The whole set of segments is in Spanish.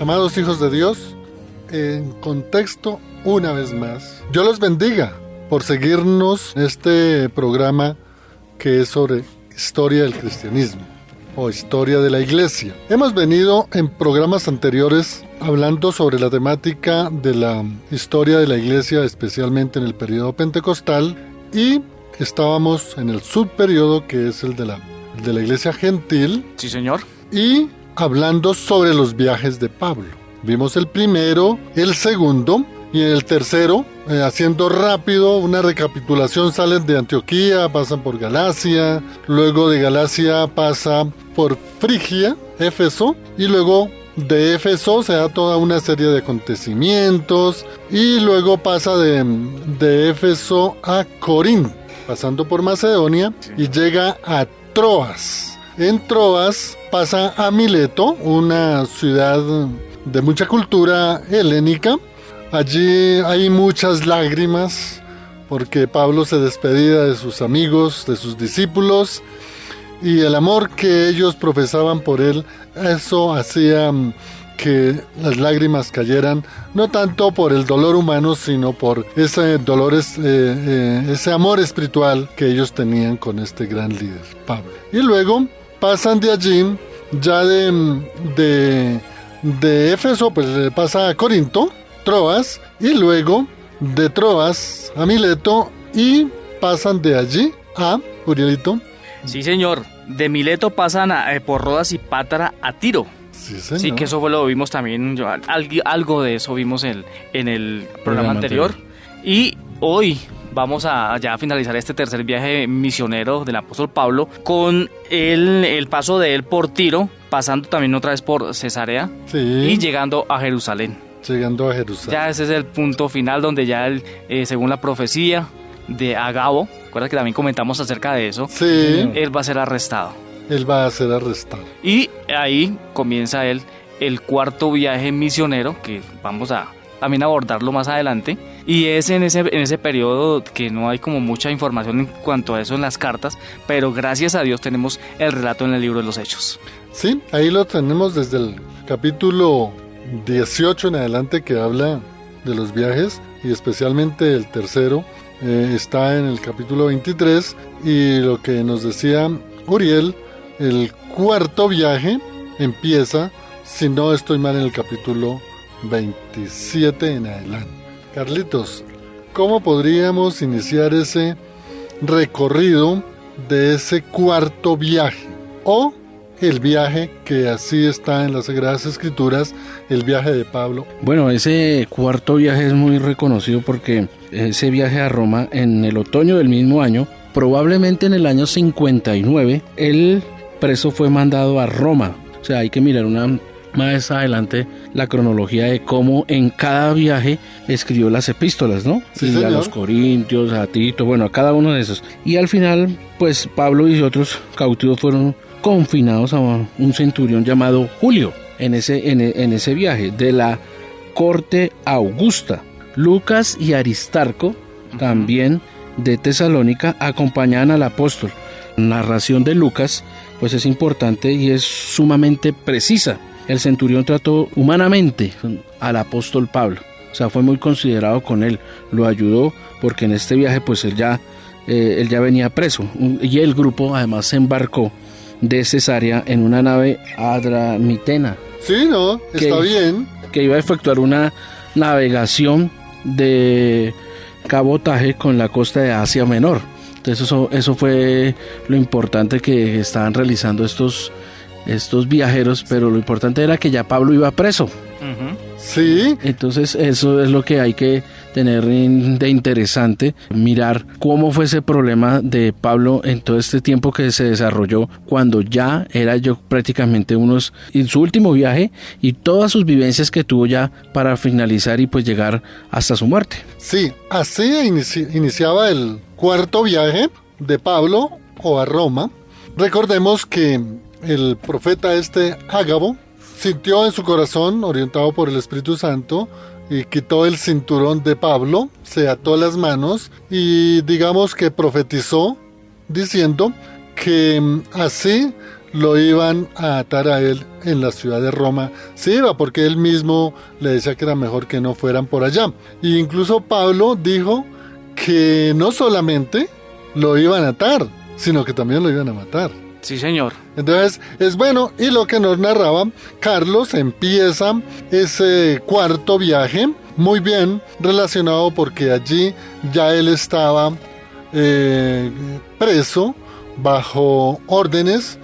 Amados hijos de Dios, en contexto una vez más, Dios los bendiga por seguirnos en este programa que es sobre historia del cristianismo o historia de la iglesia. Hemos venido en programas anteriores hablando sobre la temática de la historia de la iglesia, especialmente en el periodo pentecostal, y estábamos en el subperiodo que es el de la iglesia gentil. Sí, señor. Y hablando sobre los viajes de Pablo. Vimos el primero, el segundo y el tercero, haciendo rápido una recapitulación, salen de Antioquía, pasan por Galacia, luego de Galacia pasa por Frigia, Éfeso, y luego de Éfeso se da toda una serie de acontecimientos, y luego pasa de Éfeso a Corinto, pasando por Macedonia, y llega a Troas. En Troas pasa a Mileto, una ciudad de mucha cultura helénica. Allí hay muchas lágrimas porque Pablo se despedía de sus amigos, de sus discípulos, y el amor que ellos profesaban por él, eso hacía que las lágrimas cayeran, no tanto por el dolor humano, sino por ese dolor, ese amor espiritual que ellos tenían con este gran líder, Pablo. Y luego pasan de allí, ya de Éfeso, pues pasa a Corinto, Troas, y luego de Troas a Mileto, y pasan de allí a Urielito. Sí, señor. De Mileto pasan por Rodas y Pátara a Tiro. Sí, señor. Sí, que eso fue, lo vimos también, algo de eso vimos en el programa anterior. Y hoy vamos a ya finalizar este tercer viaje misionero del apóstol Pablo con el paso de él por Tiro, pasando también otra vez por Cesarea, sí, y llegando a Jerusalén. Ya ese es el punto final donde ya él, según la profecía de Agabo, recuerda que también comentamos acerca de eso, sí, él va a ser arrestado. Y ahí comienza él el cuarto viaje misionero, que vamos a también abordarlo más adelante, y es en ese periodo que no hay como mucha información en cuanto a eso en las cartas, pero gracias a Dios tenemos el relato en el libro de los Hechos. Sí, ahí lo tenemos desde el capítulo 18 en adelante, que habla de los viajes, y especialmente el tercero está en el capítulo 23, y lo que nos decía Uriel, el cuarto viaje empieza, si no estoy mal, en el capítulo 27 en adelante. Carlitos, ¿cómo podríamos iniciar ese recorrido de ese cuarto viaje? O el viaje que así está en las Sagradas Escrituras, el viaje de Pablo. Bueno, ese cuarto viaje es muy reconocido porque ese viaje a Roma en el otoño del mismo año, probablemente en el año 59, el preso fue mandado a Roma. O sea, hay que mirar más adelante la cronología de cómo en cada viaje escribió las epístolas, ¿no? Sí, y señor. A los Corintios, a Tito, bueno, a cada uno de esos. Y al final, pues Pablo y otros cautivos fueron confinados a un centurión llamado Julio en ese viaje de la corte augusta. Lucas y Aristarco, también de Tesalónica, acompañaban al apóstol. La narración de Lucas pues es importante y es sumamente precisa. El centurión trató humanamente al apóstol Pablo, o sea, fue muy considerado con él, lo ayudó porque en este viaje pues él ya venía preso, y el grupo además se embarcó de Cesarea en una nave adramitena. Sí, no, está bien. Que iba a efectuar una navegación de cabotaje con la costa de Asia Menor. Entonces eso fue lo importante que estaban realizando estos viajeros, pero lo importante era que ya Pablo iba preso. Sí. Entonces eso es lo que hay que tener de interesante, mirar cómo fue ese problema de Pablo en todo este tiempo que se desarrolló, cuando ya era yo prácticamente en su último viaje y todas sus vivencias que tuvo ya para finalizar y pues llegar hasta su muerte. Sí, así iniciaba el cuarto viaje de Pablo o a Roma. Recordemos que el profeta Ágabo sintió en su corazón, orientado por el Espíritu Santo, y quitó el cinturón de Pablo, se ató las manos y digamos que profetizó diciendo que así lo iban a atar a él en la ciudad de Roma. Se iba porque él mismo le decía que era mejor que no fueran por allá. E incluso Pablo dijo que no solamente lo iban a atar, sino que también lo iban a matar. Sí, señor. Entonces es bueno, y lo que nos narraba Carlos, empieza ese cuarto viaje muy bien relacionado porque allí ya él estaba preso bajo órdenes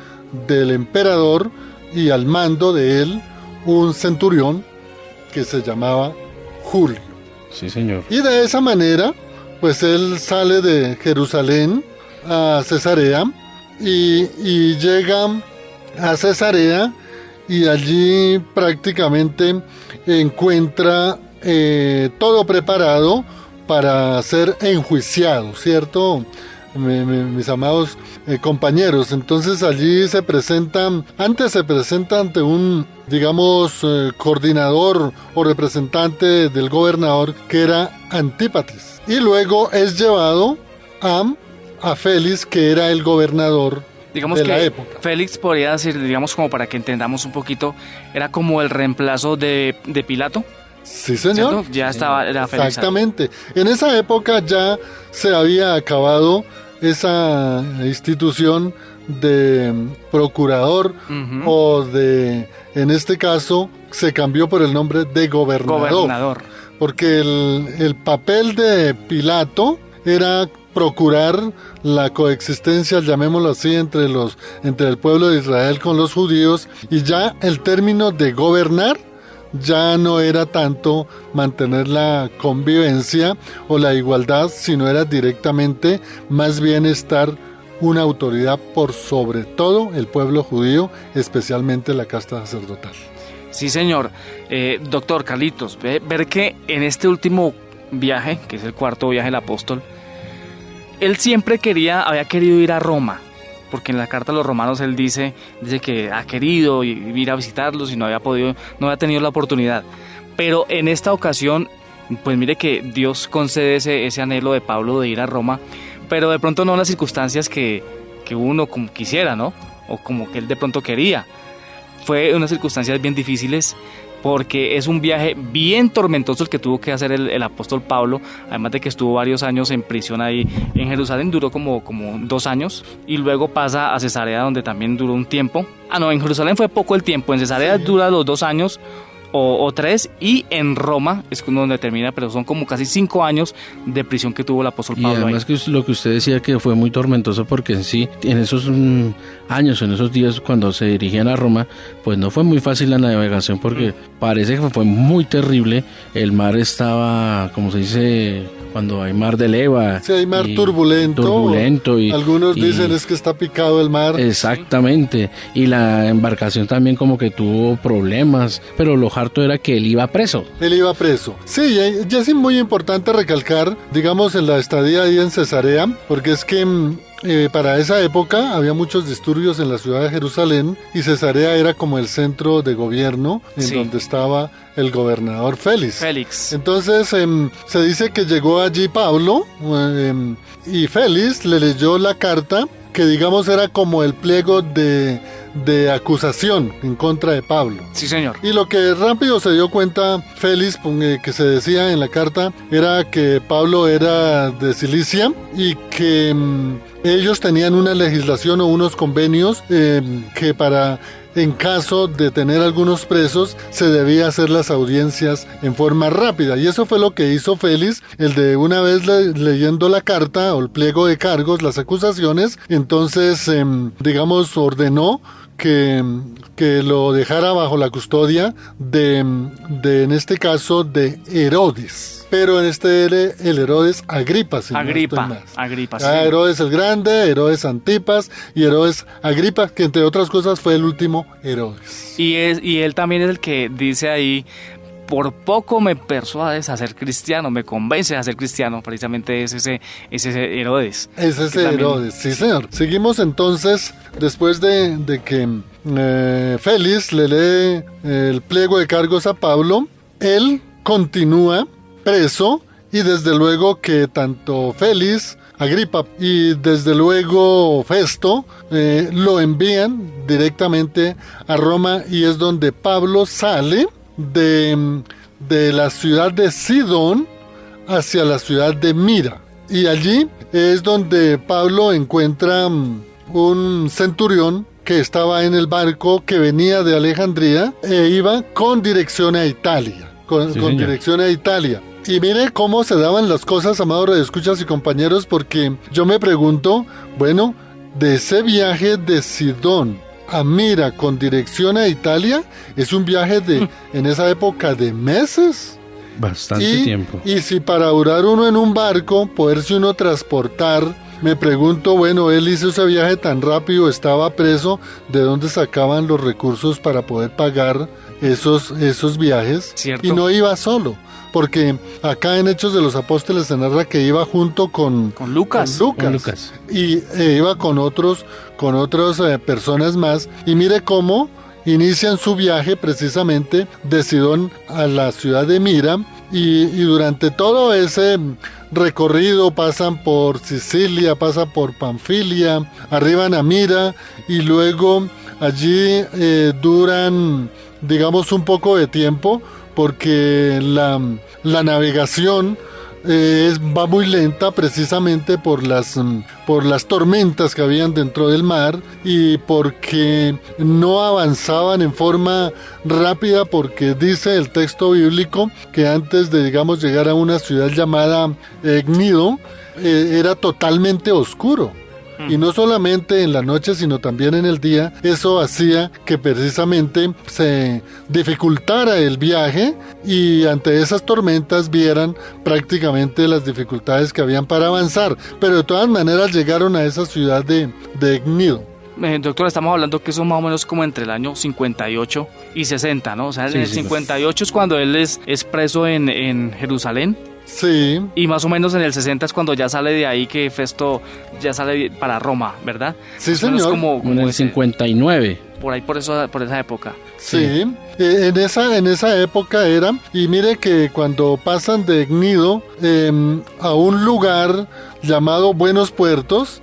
del emperador y al mando de él un centurión que se llamaba Julio. Sí, señor. Y de esa manera, pues él sale de Jerusalén a Cesarea y llega a Cesarea y allí prácticamente encuentra todo preparado para ser enjuiciado, ¿cierto? Mis amados compañeros. Entonces allí se presenta ante un, digamos, coordinador o representante del gobernador, que era Antípatres, y luego es llevado a Félix, que era el gobernador, digamos, de la época. Félix, podría decir, digamos, como para que entendamos un poquito, era como el reemplazo de Pilato. Sí, señor. ¿Cierto? Ya estaba, era Félix. Exactamente. En esa época ya se había acabado esa institución de procurador, o de, en este caso, se cambió por el nombre de gobernador. Porque el papel de Pilato era procurar la coexistencia, llamémoslo así, entre el pueblo de Israel con los judíos, y ya el término de gobernar ya no era tanto mantener la convivencia o la igualdad, sino era directamente más bien estar una autoridad por sobre todo el pueblo judío, especialmente la casta sacerdotal. Sí, señor. Doctor Carlitos, ver que en este último viaje, que es el cuarto viaje del apóstol, él siempre había querido ir a Roma, porque en la carta a los romanos él dice que ha querido ir a visitarlos y no había tenido la oportunidad. Pero en esta ocasión, pues mire que Dios concede ese anhelo de Pablo de ir a Roma, pero de pronto no en las circunstancias que uno como quisiera, ¿no? O como que él de pronto quería. Fue unas circunstancias bien difíciles, porque es un viaje bien tormentoso el que tuvo que hacer el apóstol Pablo, además de que estuvo varios años en prisión ahí en Jerusalén, duró como 2 años, y luego pasa a Cesarea, donde también duró un tiempo. En Jerusalén fue poco el tiempo, en Cesarea dura los 2 años o 3, y en Roma es donde termina, pero son como casi 5 años de prisión que tuvo el apóstol Pablo. Y además ahí, que lo que usted decía, que fue muy tormentoso, porque en sí, en esos años, en esos días cuando se dirigían a Roma, pues no fue muy fácil la navegación, porque parece que fue muy terrible. El mar estaba, como se dice, cuando hay mar de leva. Sí, hay mar turbulento. Y algunos dicen es que está picado el mar. Exactamente. Y la embarcación también como que tuvo problemas, pero lo harto era que él iba preso. Sí, y es muy importante recalcar, digamos, en la estadía ahí en Cesarea, porque es que para esa época había muchos disturbios en la ciudad de Jerusalén, y Cesarea era como el centro de gobierno en donde estaba el gobernador Félix. Entonces se dice que llegó allí Pablo y Félix le leyó la carta, que digamos era como el pliego de acusación en contra de Pablo. Sí, señor. Y lo que rápido se dio cuenta Félix, que se decía en la carta, era que Pablo era de Cilicia y que ellos tenían una legislación o unos convenios que en caso de tener algunos presos, se debía hacer las audiencias en forma rápida. Y eso fue lo que hizo Félix, el de una vez leyendo la carta o el pliego de cargos, las acusaciones, entonces, digamos, ordenó que lo dejara bajo la custodia de en este caso, de Herodes. Pero en el Herodes Agripa. Agripa, sí. Herodes el Grande, Herodes Antipas y Herodes Agripa, que entre otras cosas fue el último Herodes. Y él también es el que dice ahí: por poco me persuades a ser cristiano, me convences a ser cristiano. Precisamente es ese Herodes. Es ese Herodes, sí, señor. Seguimos entonces, después de que Félix le lee el pliego de cargos a Pablo, él continúa preso, y desde luego que tanto Félix Agripa, y desde luego Festo lo envían directamente a Roma, y es donde Pablo sale de la ciudad de Sidón hacia la ciudad de Mira, y allí es donde Pablo encuentra un centurión que estaba en el barco que venía de Alejandría e iba con dirección a Italia, con dirección a Italia. Y mire cómo se daban las cosas, amados radioescuchas y compañeros, porque yo me pregunto, bueno, de ese viaje de Sidón a Mira con dirección a Italia, es un viaje en esa época de meses. Bastante tiempo. Y si para durar uno en un barco, poderse uno transportar, me pregunto, bueno, él hizo ese viaje tan rápido, estaba preso, ¿de dónde sacaban los recursos para poder pagar esos viajes? ¿Cierto? Y no iba solo, porque acá en Hechos de los Apóstoles se narra que iba junto con Lucas. Con Lucas. Y iba con otras personas más, y mire cómo inician su viaje precisamente de Sidón a la ciudad de Mira, y durante todo ese recorrido pasan por Sicilia, pasan por Panfilia, arriban a Mira, y luego allí duran, digamos, un poco de tiempo, porque la navegación va muy lenta, precisamente por las tormentas que habían dentro del mar, y porque no avanzaban en forma rápida, porque dice el texto bíblico que antes de, digamos, llegar a una ciudad llamada Gnido, era totalmente oscuro. Y no solamente en la noche, sino también en el día. Eso hacía que precisamente se dificultara el viaje, y ante esas tormentas vieran prácticamente las dificultades que habían para avanzar. Pero de todas maneras llegaron a esa ciudad de Gnido. Doctor, estamos hablando que eso más o menos como entre el año 58 y 60, ¿no? O sea, en el 58 es cuando él es preso en Jerusalén. Sí. Y más o menos en el 60 es cuando ya sale de ahí, que Festo ya sale para Roma, ¿verdad? Sí, más señor. Como en el 59. Por ahí, por esa época. Sí. En esa época era, y mire que cuando pasan de Gnido a un lugar llamado Buenos Puertos,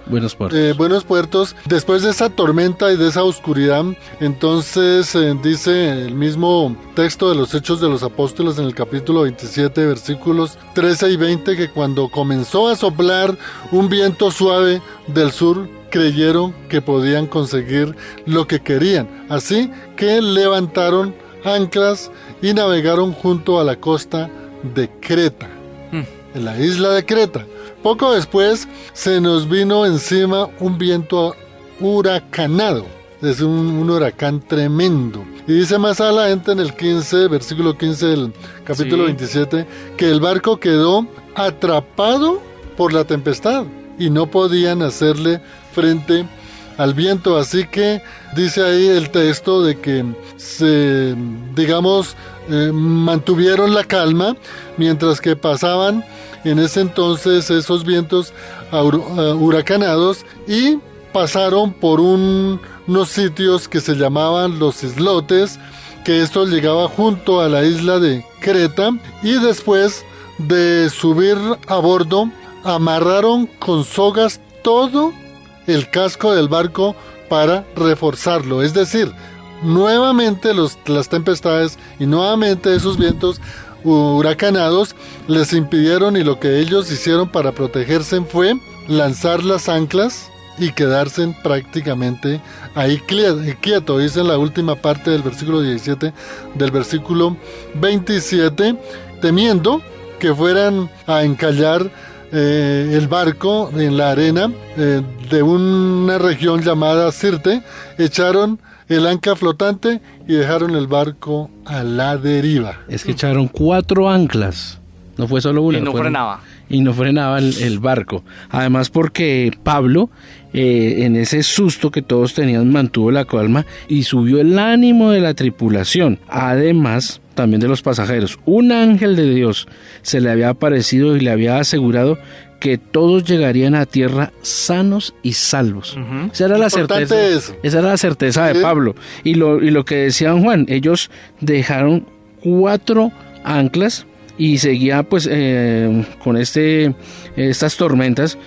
después de esa tormenta y de esa oscuridad, entonces dice el mismo texto de los Hechos de los Apóstoles en el capítulo 27, versículos 13 y 20, que cuando comenzó a soplar un viento suave del sur, creyeron que podían conseguir lo que querían, así que levantaron anclas y navegaron junto a la costa de Creta, en la isla de Creta. Poco después se nos vino encima un viento huracanado, es un huracán tremendo. Y dice más adelante en el versículo 15 del capítulo 27, que el barco quedó atrapado por la tempestad y no podían hacerle frente al viento. Así que dice ahí el texto de que mantuvieron la calma mientras que pasaban en ese entonces esos vientos huracanados, y pasaron por unos sitios que se llamaban los islotes, que esto llegaba junto a la isla de Creta, y después de subir a bordo amarraron con sogas todo el casco del barco para reforzarlo. Es decir, nuevamente las tempestades y nuevamente esos vientos huracanados les impidieron, y lo que ellos hicieron para protegerse fue lanzar las anclas y quedarse prácticamente ahí quieto. Dice en la última parte del versículo 17 del versículo 27, temiendo que fueran a encallar el barco en la arena de una región llamada Sirte, echaron el ancla flotante y dejaron el barco a la deriva. Es que echaron 4 anclas, no fue solo una. Y no frenaba el barco. Además, porque Pablo, en ese susto que todos tenían, mantuvo la calma y subió el ánimo de la tripulación. Además, también de los pasajeros. Un ángel de Dios se le había aparecido y le había asegurado que todos llegarían a tierra sanos y salvos. Esa era la certeza. Esa era la certeza de Pablo. Y lo que decía Juan, ellos dejaron 4 anclas y seguía pues con estas tormentas,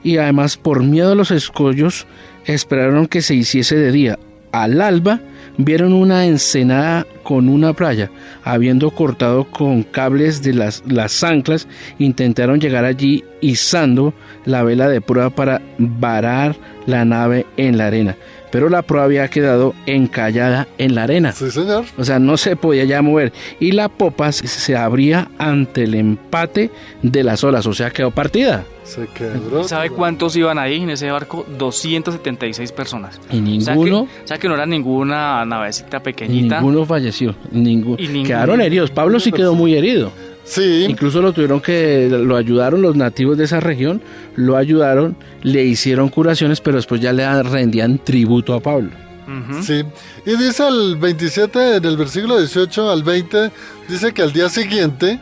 y además por miedo a los escollos esperaron que se hiciese de día. Al alba vieron una ensenada con una playa. Habiendo cortado con cables de las anclas, intentaron llegar allí izando la vela de proa para varar la nave en la arena. Pero la proa había quedado encallada en la arena. Sí, señor. O sea, no se podía ya mover. Y la popa se abría ante el empate de las olas. O sea, quedó partida. Se quebró. ¿Sabe cuántos iban ahí en ese barco? 276 personas. Y ninguno... O sea que no era ninguna navecita pequeñita. Ninguno falleció. ninguno. Quedaron heridos. Pablo sí quedó muy herido. Sí. Incluso lo ayudaron los nativos de esa región, lo ayudaron, le hicieron curaciones, pero después ya le rendían tributo a Pablo. Ujú. Sí, y dice el 27 del versículo 18 al 20, dice que al día siguiente,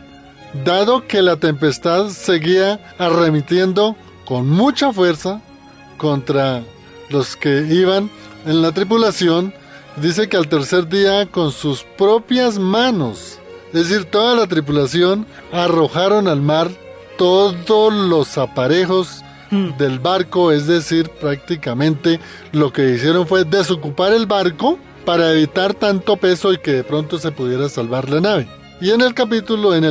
dado que la tempestad seguía arremetiendo con mucha fuerza contra los que iban en la tripulación, dice que al tercer día con sus propias manos, es decir, toda la tripulación, arrojaron al mar todos los aparejos del barco, es decir, prácticamente lo que hicieron fue desocupar el barco para evitar tanto peso y que de pronto se pudiera salvar la nave. Y en el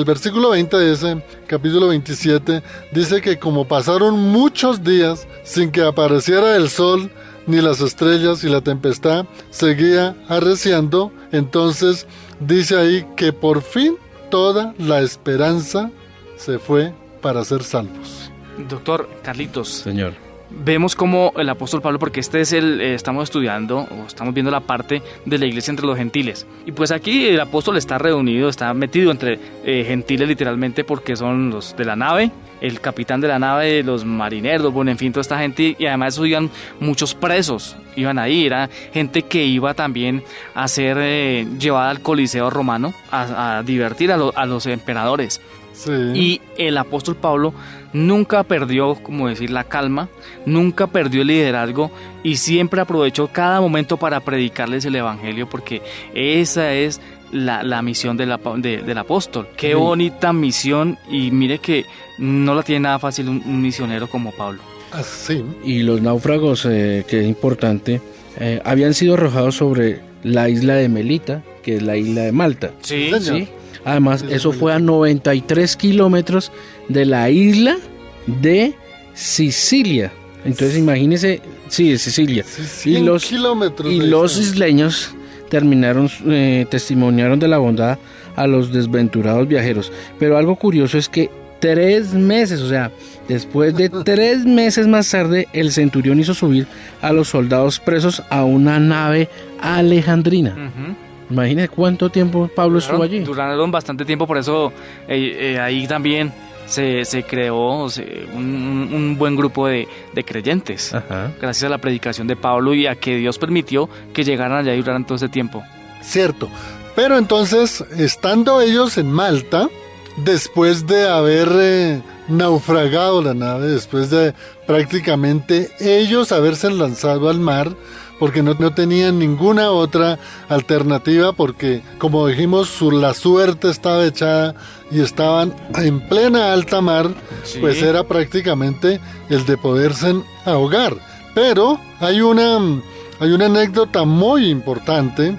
versículo 20 de ese capítulo 27, dice que como pasaron muchos días sin que apareciera el sol ni las estrellas y la tempestad seguía arreciando, entonces dice ahí que por fin toda la esperanza se fue para ser salvos. Doctor Carlitos, Señor. vemos como el apóstol Pablo, porque estamos estudiando o estamos viendo la parte de la iglesia entre los gentiles, y pues aquí el apóstol está reunido, está metido entre gentiles literalmente, porque son los de la nave, el capitán de la nave, los marineros, bueno, en fin, toda esta gente, y además eso iban muchos presos, iban ahí, era gente que iba también a ser llevada al Coliseo romano, a divertir a los emperadores. Sí. Y el apóstol Pablo nunca perdió, como decir, la calma, nunca perdió el liderazgo y siempre aprovechó cada momento para predicarles el evangelio, porque esa es la misión del apóstol. Qué bonita misión, y mire que no la tiene nada fácil un misionero como Pablo. Así. Y los náufragos, que es importante, habían sido arrojados sobre la isla de Melita, que es la isla de Malta. Sí, Señor. ¿Sí? Además, eso fue a 93 kilómetros de la isla de Sicilia. Entonces, imagínese, sí, de Sicilia. Sí, 100 kilómetros Y de los distancia. isleños testimoniaron de la bondad a los desventurados viajeros. Pero algo curioso es que 3 meses, o sea, después de 3 meses más tarde, el centurión hizo subir a los soldados presos a una nave alejandrina. Ujú. Imagínese cuánto tiempo Pablo estuvo allí. Duraron bastante tiempo, por eso ahí también se creó un buen grupo de creyentes, Ajá. gracias a la predicación de Pablo y a que Dios permitió que llegaran allá y duraran todo ese tiempo. Cierto. Pero entonces, estando ellos en Malta, después de haber naufragado la nave, después de prácticamente ellos haberse lanzado al mar, porque no tenían ninguna otra alternativa, porque como dijimos, la suerte estaba echada y estaban en plena alta mar, Sí. pues era prácticamente el de poderse ahogar. Pero hay una anécdota muy importante.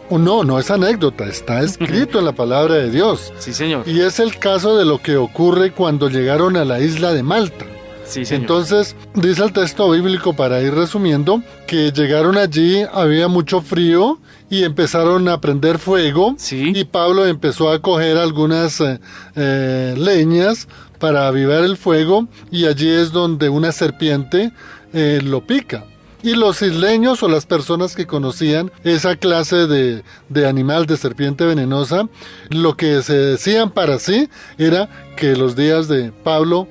No es anécdota, está escrito en la palabra de Dios. Sí, señor. Y es el caso de lo que ocurre cuando llegaron a la isla de Malta. Sí, señor. Entonces, dice el texto bíblico, para ir resumiendo, que llegaron allí, había mucho frío y empezaron a prender fuego. Sí. Y Pablo empezó a coger algunas leñas para avivar el fuego, y allí es donde una serpiente lo pica. Y los isleños, o las personas que conocían esa clase de animal, de serpiente venenosa, lo que se decían para sí era que los días de Pablo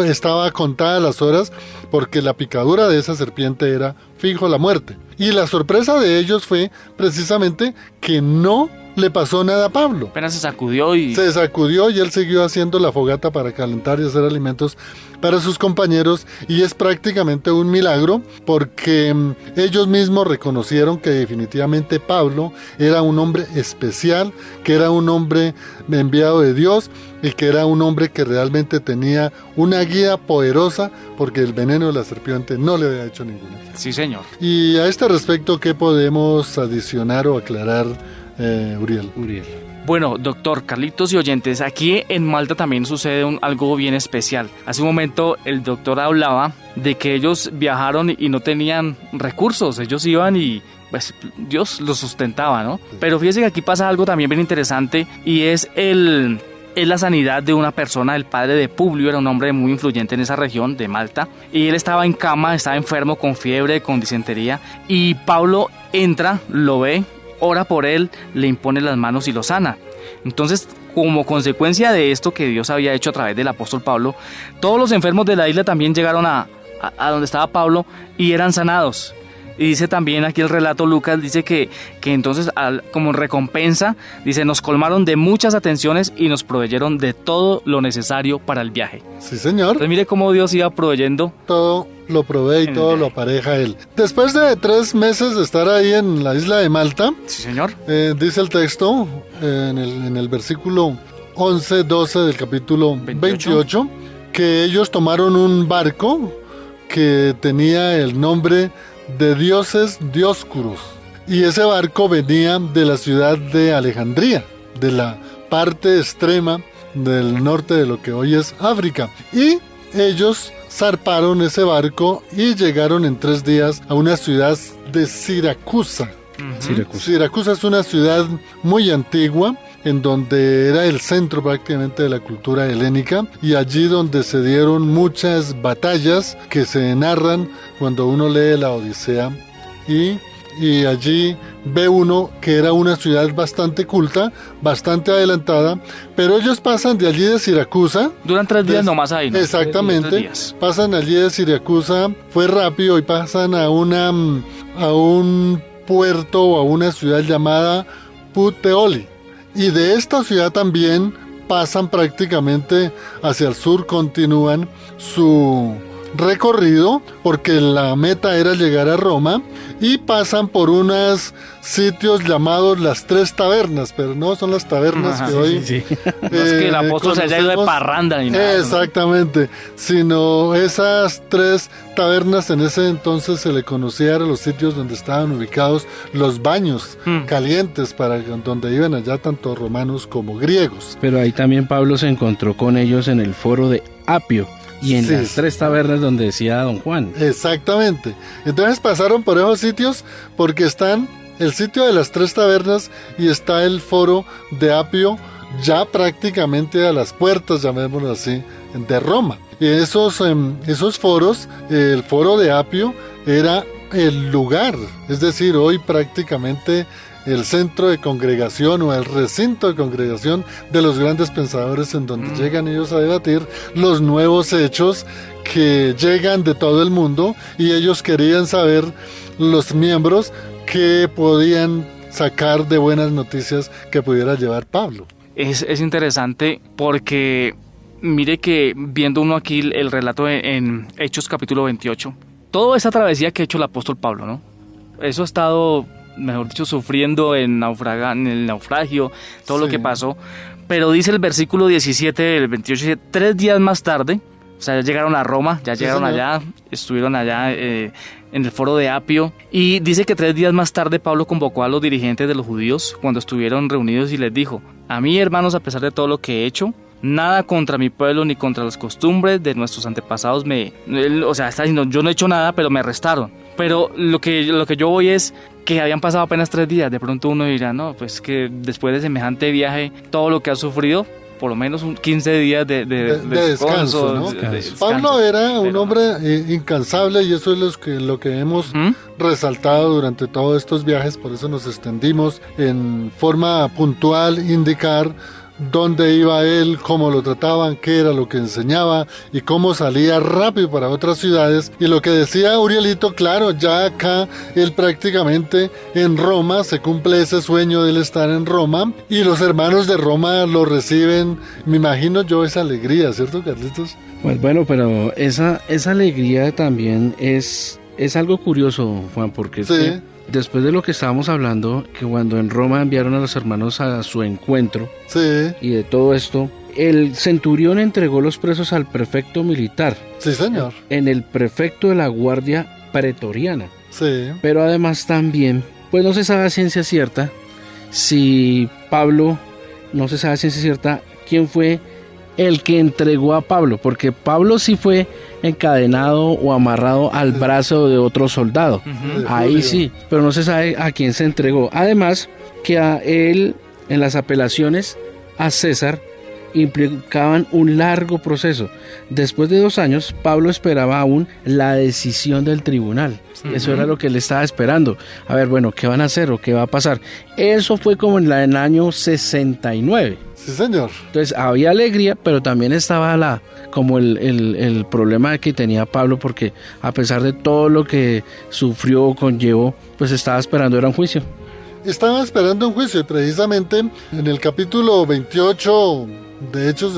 estaba contadas las horas, porque la picadura de esa serpiente era fijo la muerte. Y la sorpresa de ellos fue precisamente que no le pasó nada a Pablo. Apenas se sacudió y... Se sacudió y él siguió haciendo la fogata para calentar y hacer alimentos para sus compañeros, y es prácticamente un milagro porque ellos mismos reconocieron que definitivamente Pablo era un hombre especial, que era un hombre enviado de Dios y que era un hombre que realmente tenía una guía poderosa, porque el veneno de la serpiente no le había hecho ningún efecto. Sí, señor. Y a este respecto, ¿qué podemos adicionar o aclarar, Uriel? Bueno, doctor, Carlitos y oyentes, aquí en Malta también sucede algo bien especial. Hace un momento el doctor hablaba de que ellos viajaron y no tenían recursos, ellos iban y pues Dios los sustentaba, ¿no? Pero fíjese que aquí pasa algo también bien interesante, y es la sanidad de una persona. El padre de Publio era un hombre muy influyente en esa región de Malta, y él estaba en cama, estaba enfermo con fiebre, con disentería, y Pablo entra, lo ve, ora por él, le impone las manos y lo sana. Entonces, como consecuencia de esto que Dios había hecho a través del apóstol Pablo, todos los enfermos de la isla también llegaron a donde estaba Pablo y eran sanados. Y dice también aquí el relato, Lucas, dice que entonces como recompensa, dice, nos colmaron de muchas atenciones y nos proveyeron de todo lo necesario para el viaje. Sí, señor. Entonces mire cómo Dios iba proveyendo. Todo lo provee y todo lo apareja él. Después de 3 meses de estar ahí en la isla de Malta, sí, señor, dice el texto en el versículo 11-12 del capítulo 28, que ellos tomaron un barco que tenía el nombre de Dioses Dioscuros, y ese barco venía de la ciudad de Alejandría, de la parte extrema del norte de lo que hoy es África, y ellos zarparon ese barco y llegaron en 3 días a una ciudad de Siracusa. Siracusa es una ciudad muy antigua, en donde era el centro prácticamente de la cultura helénica, y allí donde se dieron muchas batallas que se narran cuando uno lee la Odisea, y allí ve uno que era una ciudad bastante culta, bastante adelantada, pero ellos pasan de allí de Siracusa. Duran 3 días nomás ahí, ¿no? Exactamente, pasan allí de Siracusa, fue rápido, y pasan a un puerto o a una ciudad llamada Puteoli. Y de esta ciudad también pasan prácticamente hacia el sur, continúan su recorrido, porque la meta era llegar a Roma, y pasan por unos sitios llamados las 3 tabernas, pero no son las tabernas que hoy... Sí. No es que el apóstol se haya ido de parranda ni nada. Exactamente, ¿no? Sino esas 3 tabernas en ese entonces se le conocía a los sitios donde estaban ubicados los baños calientes, para donde iban allá tanto romanos como griegos. Pero ahí también Pablo se encontró con ellos en el foro de Apio y en las 3 tabernas donde decía don Juan. Exactamente. Entonces pasaron por esos sitios, porque están el sitio de las 3 tabernas y está el foro de Apio, ya prácticamente a las puertas, llamémoslo así, de Roma. Y esos foros, el foro de Apio era el lugar, es decir, hoy prácticamente el centro de congregación o el recinto de congregación de los grandes pensadores, en donde llegan ellos a debatir los nuevos hechos que llegan de todo el mundo, y ellos querían saber, los miembros, qué podían sacar de buenas noticias que pudiera llevar Pablo. Es interesante porque mire que viendo uno aquí el relato en Hechos capítulo 28, toda esa travesía que ha hecho el apóstol Pablo, ¿no? Eso ha estado, mejor dicho, sufriendo en el naufragio, todo lo que pasó. Pero dice el versículo 17 del 28, 3 días más tarde, o sea, ya llegaron a Roma, ya llegaron allá, estuvieron allá en el foro de Apio, y dice que 3 días más tarde Pablo convocó a los dirigentes de los judíos cuando estuvieron reunidos y les dijo: a mí, hermanos, a pesar de todo lo que he hecho, nada contra mi pueblo ni contra las costumbres de nuestros antepasados o sea, está diciendo, yo no he hecho nada, pero me arrestaron. Pero lo que yo voy es que habían pasado apenas 3 días. De pronto uno dirá, no, pues que después de semejante viaje, todo lo que ha sufrido, por lo menos 15 días de descanso, ¿no? Pablo era un hombre incansable, y eso es lo que hemos resaltado durante todos estos viajes. Por eso nos extendimos en forma puntual, indicar dónde iba él, cómo lo trataban, qué era lo que enseñaba y cómo salía rápido para otras ciudades. Y lo que decía Urielito, claro, ya acá él prácticamente en Roma se cumple ese sueño de él estar en Roma y los hermanos de Roma lo reciben, me imagino yo, esa alegría, ¿cierto, Carlitos? Pues bueno, pero esa alegría también es algo curioso, Juan, porque Sí. es que después de lo que estábamos hablando, que cuando en Roma enviaron a los hermanos a su encuentro Sí, y de todo esto, el centurión entregó los presos al prefecto militar, sí, señor. en el prefecto de la guardia pretoriana. Sí, Pero además también, pues no se sabe a ciencia cierta si Pablo, no se sabe a ciencia cierta quién fue el que entregó a Pablo, porque Pablo sí fue encadenado o amarrado al brazo de otro soldado. Ujú. Ahí Julio. sí, pero no se sabe a quién se entregó. Además, que a él, en las apelaciones a César, implicaban un largo proceso. Después de 2 años, Pablo esperaba aún la decisión del tribunal. Eso era lo que él estaba esperando. A ver, bueno, ¿qué van a hacer o qué va a pasar? Eso fue como en el año 69. sí, señor. Entonces había alegría, pero también estaba como el problema que tenía Pablo, porque a pesar de todo lo que sufrió o conllevó, pues estaba esperando, era un juicio. Estaba esperando un juicio y precisamente en el capítulo 28 de Hechos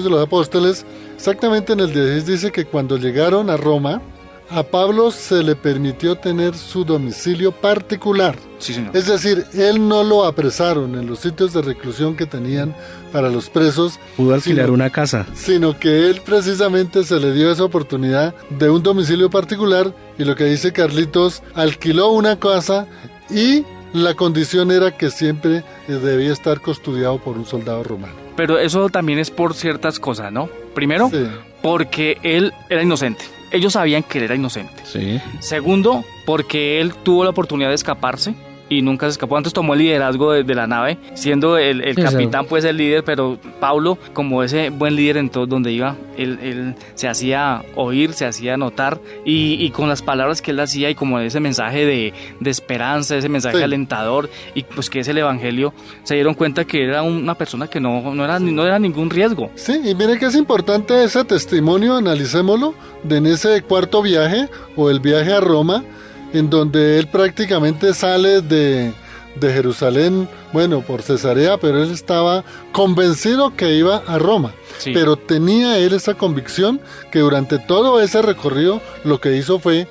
de los Apóstoles, exactamente en el 16 dice que cuando llegaron a Roma, a Pablo se le permitió tener su domicilio particular. Sí, señor. Es decir, él no lo apresaron en los sitios de reclusión que tenían para los presos, Pudo alquilar sino- una casa. sino que él precisamente se le dio esa oportunidad de un domicilio particular y lo que dice Carlitos, alquiló una casa y la condición era que siempre debía estar custodiado por un soldado romano. Pero eso también es por ciertas cosas, ¿no? Primero, Sí, porque él era inocente. Ellos sabían que él era inocente. Sí. Segundo, porque él tuvo la oportunidad de escaparse y nunca se escapó. Antes tomó el liderazgo de la nave, siendo el Sí, capitán, pues el líder, pero Pablo, como ese buen líder en todo donde iba, él se hacía oír, se hacía notar y con las palabras que él hacía y como ese mensaje de esperanza, ese mensaje Sí. alentador y pues que es el evangelio, se dieron cuenta que era una persona que no era ningún riesgo. sí, y mire que es importante ese testimonio, analicémoslo, de en ese cuarto viaje o el viaje a Roma, en donde él prácticamente sale de Jerusalén, bueno, por Cesarea, pero él estaba convencido que iba a Roma. Sí. Pero tenía él esa convicción que durante todo ese recorrido lo que hizo fue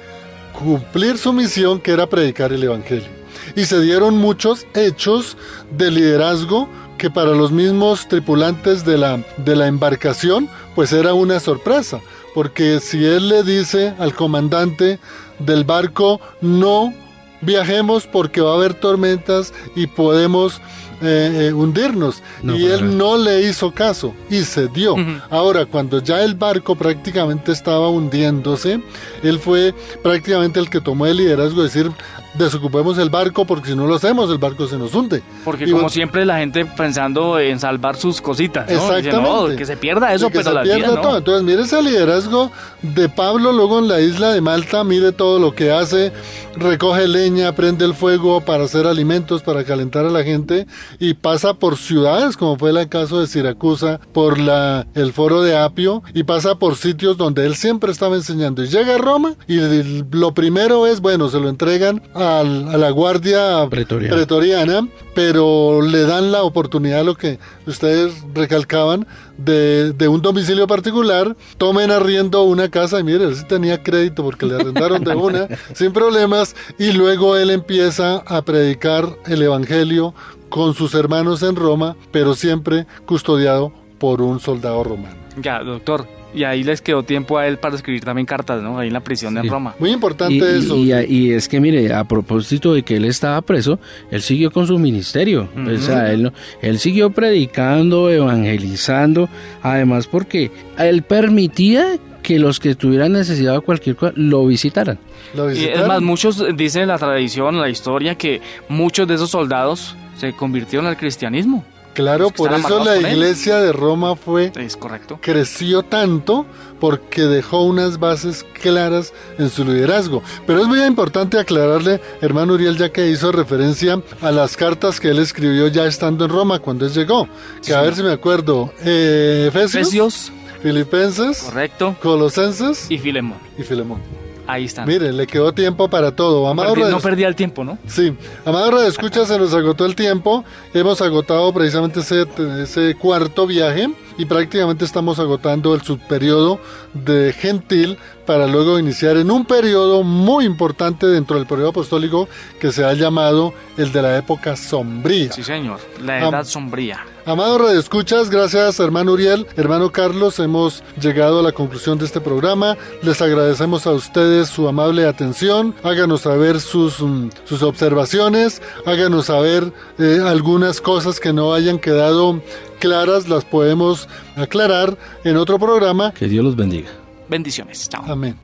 cumplir su misión, que era predicar el evangelio. Y se dieron muchos hechos de liderazgo que para los mismos tripulantes de la embarcación pues era una sorpresa, porque si él le dice al comandante del barco, no viajemos porque va a haber tormentas y podemos hundirnos, No, y pues, él no le hizo caso y se dio. Ujú. Ahora, cuando ya el barco prácticamente estaba hundiéndose, él fue prácticamente el que tomó el liderazgo de decir, desocupemos el barco porque si no lo hacemos el barco se nos hunde. Porque Y como bueno, siempre la gente pensando en salvar sus cositas, ¿no? Dice, Exactamente. no, que se pierda eso, y que pero se la pierda vida, ¿no? todo. Entonces mire ese liderazgo de Pablo luego en la isla de Malta, mire todo lo que hace, recoge leña, prende el fuego para hacer alimentos, para calentar a la gente, y pasa por ciudades como fue el caso de Siracusa, por el foro de Apio, y pasa por sitios donde él siempre estaba enseñando, y llega a Roma y lo primero es, bueno, se lo entregan a la guardia pretoriana, pero le dan la oportunidad, lo que ustedes recalcaban, de un domicilio particular, tomen arriendo una casa, y mire, él sí tenía crédito porque le arrendaron de una, sin problemas, y luego él empieza a predicar el evangelio con sus hermanos en Roma, pero siempre custodiado por un soldado romano. Ya, doctor. Y ahí les quedó tiempo a él para escribir también cartas, ¿no? Ahí en la prisión Sí. de Roma. Muy importante eso. Y es que mire, a propósito de que él estaba preso, él siguió con su ministerio. O sea, él siguió predicando, evangelizando, además porque él permitía que los que tuvieran necesidad de cualquier cosa lo visitaran. Lo Y es visitaron. más, muchos dicen en la tradición, en la historia, que muchos de esos soldados se convirtieron al cristianismo. Claro, los que por están eso la amarrados con él. iglesia de Roma Es correcto. creció tanto porque dejó unas bases claras en su liderazgo. Pero es muy importante aclararle, hermano Uriel, ya que hizo referencia a las cartas que él escribió ya estando en Roma cuando él llegó. Que Sí, a ver señor. si me acuerdo, Efesios, Efesios, Filipenses, correcto, Colosenses y Filemón. y Filemón. Ahí están. Mire, le quedó tiempo para todo. Amado No perdía el tiempo, ¿no? Sí, amado Radio Escucha, se nos agotó el tiempo. Hemos agotado precisamente ese cuarto viaje y prácticamente estamos agotando el subperiodo de Gentil para luego iniciar en un periodo muy importante dentro del periodo apostólico que se ha llamado el de la época sombría. Sí, señor. La edad sombría. Amado Radio Escuchas, gracias hermano Uriel, hermano Carlos, hemos llegado a la conclusión de este programa. Les agradecemos a ustedes su amable atención. Háganos saber sus observaciones, háganos saber algunas cosas que no hayan quedado claras, las podemos aclarar en otro programa. Que Dios los bendiga. Bendiciones. Chao. Amén.